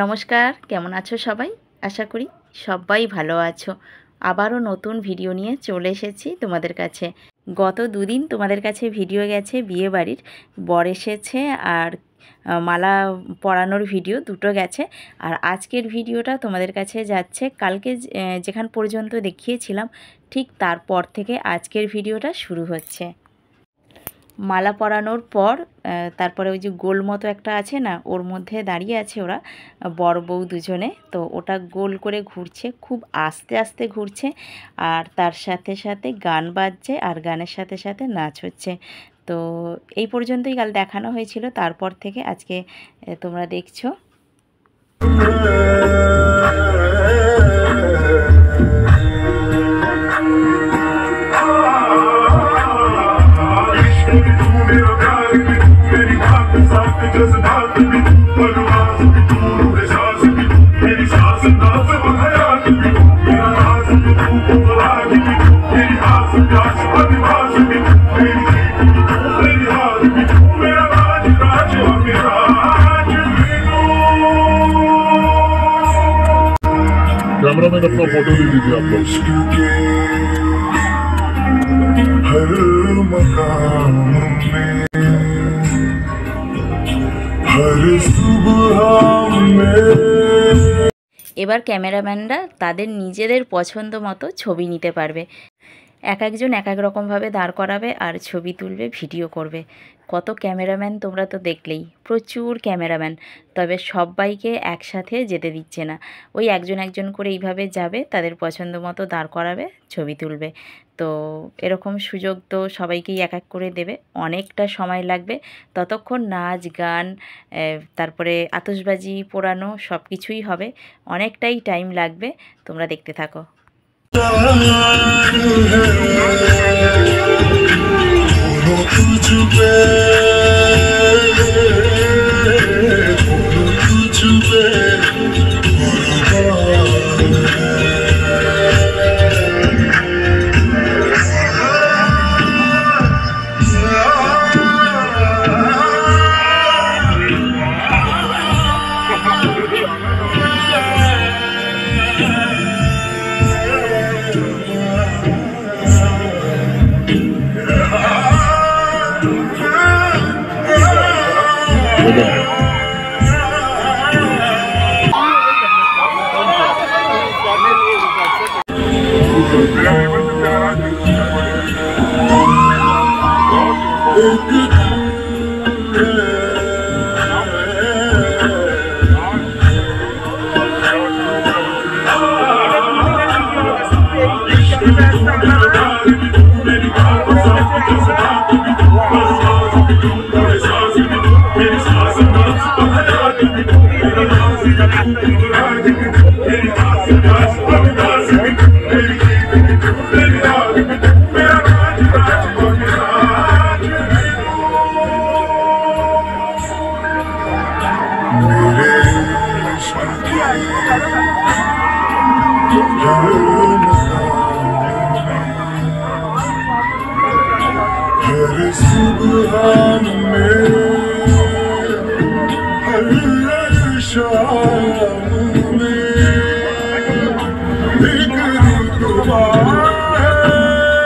নমস্কার, কেমন আছো সবাই? আশা করি সবাই ভালো আছো। আবারও নতুন ভিডিও নিয়ে চলে এসেছি তোমাদের কাছে। গত দুদিন তোমাদের কাছে ভিডিও গেছে বিয়েবাড়ির, বর এসেছে আর মালা পরানোর ভিডিও দুটো গেছে। আর আজকের ভিডিওটা তোমাদের কাছে যাচ্ছে কালকে যেখান পর্যন্ত দেখিয়েছিলাম ঠিক তারপর থেকে আজকের ভিডিওটা শুরু হচ্ছে। মালা পরানোর পর তারপরে ওই যে গোল মতো একটা আছে না, ওর মধ্যে দাঁড়িয়ে আছে ওরা বর বউ দুজনে। তো ওটা গোল করে ঘুরছে, খুব আস্তে আস্তে ঘুরছে, আর তার সাথে সাথে গান বাজছে আর গানের সাথে সাথে নাচ হচ্ছে। তো এই পর্যন্তই কাল দেখানো হয়েছিল, তারপর থেকে আজকে তোমরা দেখছো। कैमरा मैन अपना फोटो ले लीजिए आप लोग। हर मकाम में हर सुबह में এবার ক্যামেরাম্যানরা তাদের নিজেদের পছন্দ মতো ছবি নিতে পারবে। এক একজন এক এক রকমভাবে দাঁড় করাবে আর ছবি তুলবে, ভিডিও করবে। কত ক্যামেরাম্যান তোমরা তো দেখলেই, প্রচুর ক্যামেরাম্যান। তবে সবাইকে একসাথে যেতে দিচ্ছে না, ওই একজন একজন করে এইভাবে যাবে, তাদের পছন্দ মতো দাঁড় করাবে, ছবি তুলবে। তো এরকম সুযোগ তো সবাইকেই এক এক করে দেবে, অনেকটা সময় লাগবে। ততক্ষণ নাচ গান, তারপরে আতশবাজি পোড়ানো সব কিছুই হবে, অনেকটাই টাইম লাগবে। তোমরা দেখতে থাকো।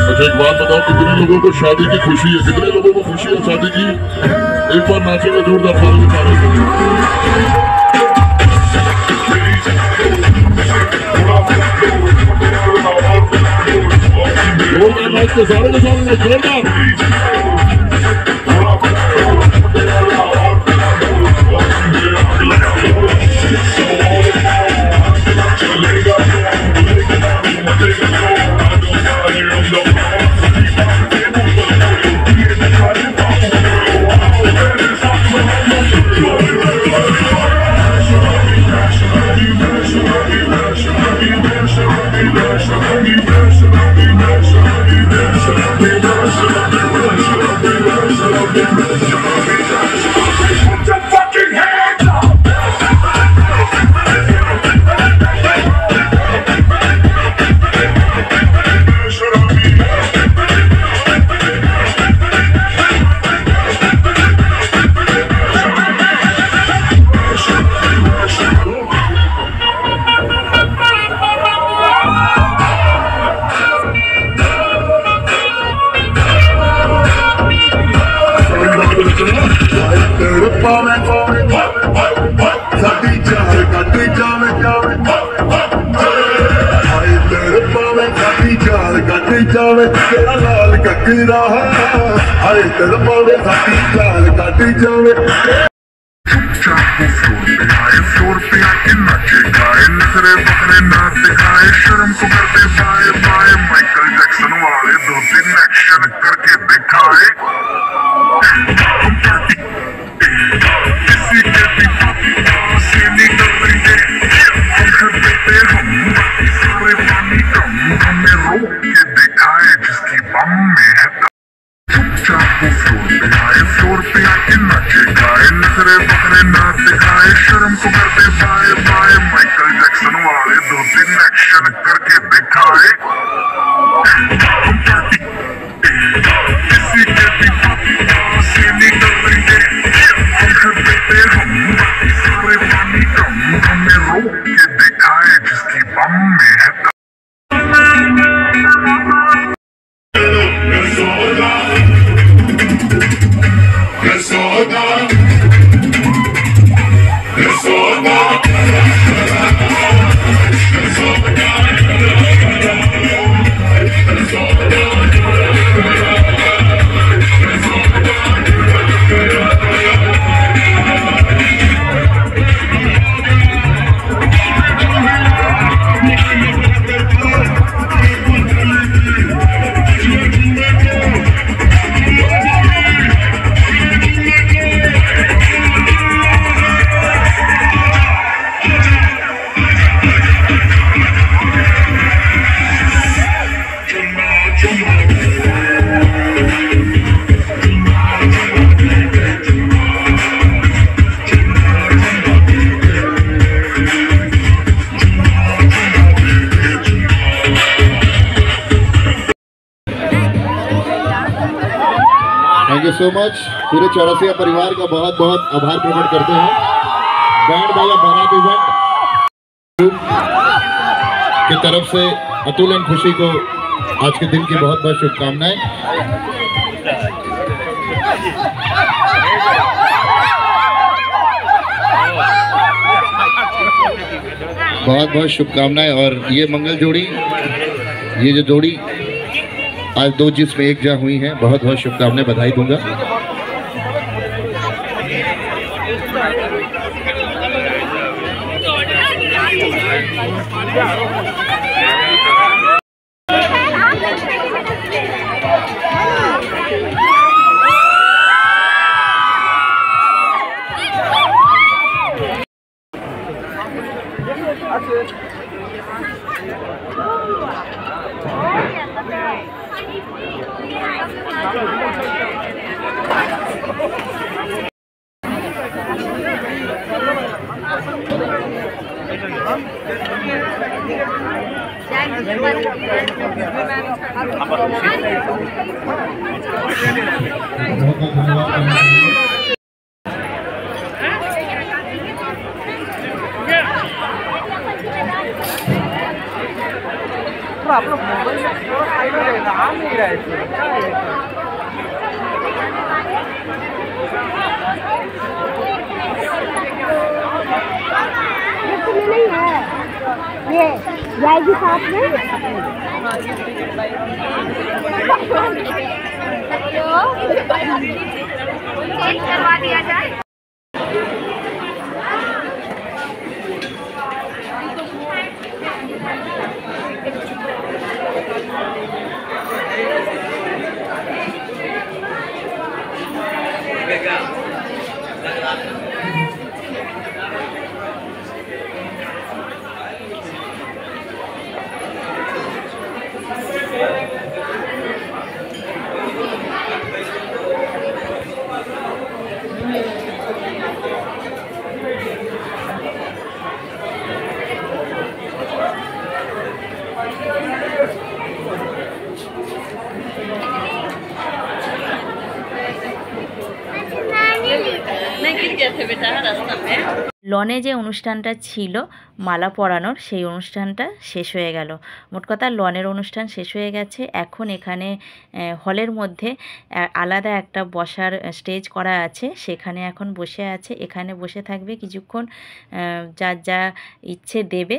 अच्छा एक बात बताओ, कितने लोगों को शादी की खुशी है? कितने लोगों को खुशी है शादी की? एक बार नाचेगा जोरदार नाच के सारे जोरदार। Be जावे तेरा लाल ककरा हाय तेरा मोड़े साथी लाल काटी जावे चुपचाप वो फ्लोर पे आके नाचे गाए नखरे बखरे ना दिखाए शर्म को करते बाय बाय माइकल जैक्सन वाले 2-3 एक्शन करके दिखाए किसी के भी से निकल लेंगे हम कर देते हम सारे पानी कम हमें रोक के दिखाए जिसकी बम में है चुपचाप वो फ्लोर पे आके नाचे गाए नखरे बखरे ना दिखाए शर्म को करते बाय बाय माइकल जैक्सन वाले 2-3 एक्शन करके दिखाए किसी के भी से निकल लेंगे हम कर देते हम सारे पानी कम हमें रोक के दिखाए जिसकी बम में है थैंक यू सो मच। पूरे चौरसिया परिवार का बहुत बहुत आभार प्रकट करते हैं। बैंड बाजा बारात इवेंट की तरफ से अतुल एंड खुशी को आज के दिन की बहुत बहुत शुभकामनाएं। बहुत बहुत शुभकामनाएं। और ये मंगल जोड़ी, ये जो जोड़ी आज 2 जिसमें 1 जा हुई हैं, बहुत बहुत शुभकामनाएं, बधाई दूंगा। आप लोग मोबाइल में साइड में आ नहीं रहे थे। नहीं है ये जाएगी साथ में। चेंज करवा दिया जाए। লনে যে অনুষ্ঠানটা ছিল মালা পরানোর, সেই অনুষ্ঠানটা শেষ হয়ে গেল। মোট কথা লনের অনুষ্ঠান শেষ হয়ে গেছে। এখন এখানে হলের মধ্যে আলাদা একটা বসার স্টেজ করা আছে, সেখানে এখন বসে আছে। এখানে বসে থাকবে কিছুক্ষণ, যার যা ইচ্ছে দেবে।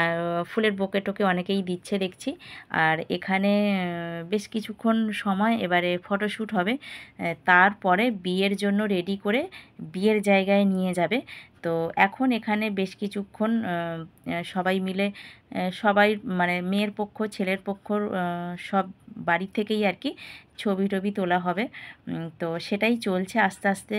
আর ফুলের বোকে টোকে অনেকেই দিচ্ছে দেখছি। আর এখানে বেশ কিছুক্ষণ সময় এবারে ফটোশ্যুট হবে, তারপরে বিয়ের জন্য রেডি করে বিয়ের জায়গায় নিয়ে যাবে। তো এখন এখানে বেশ কিছুক্ষণ সবাই মিলে, সবাই মানে মেয়ের পক্ষ ছেলের পক্ষর সব বাড়ি থেকেই আর কি ছবি টবি তোলা হবে। তো সেটাই চলছে, আস্তে আস্তে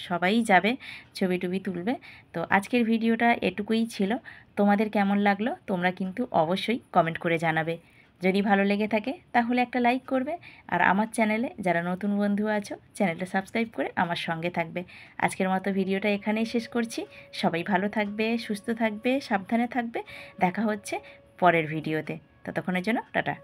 সবাই যাবে, ছবি টবি তুলবে। তো আজকের ভিডিওটা এটুকুই ছিল। তোমাদের কেমন লাগলো তোমরা কিন্তু অবশ্যই কমেন্ট করে জানাবে। যদি ভালো লেগে থাকে তাহলে একটা লাইক করবে, আর আমার চ্যানেলে যারা নতুন বন্ধু আছো চ্যানেলটা সাবস্ক্রাইব করে আমার সঙ্গে থাকবে। আজকের মতো ভিডিওটা এখানেই শেষ করছি। সবাই ভালো থাকবে, সুস্থ থাকবে, সাবধানে থাকবে। দেখা হচ্ছে পরের ভিডিওতে। ততক্ষণের জন্য টাটা।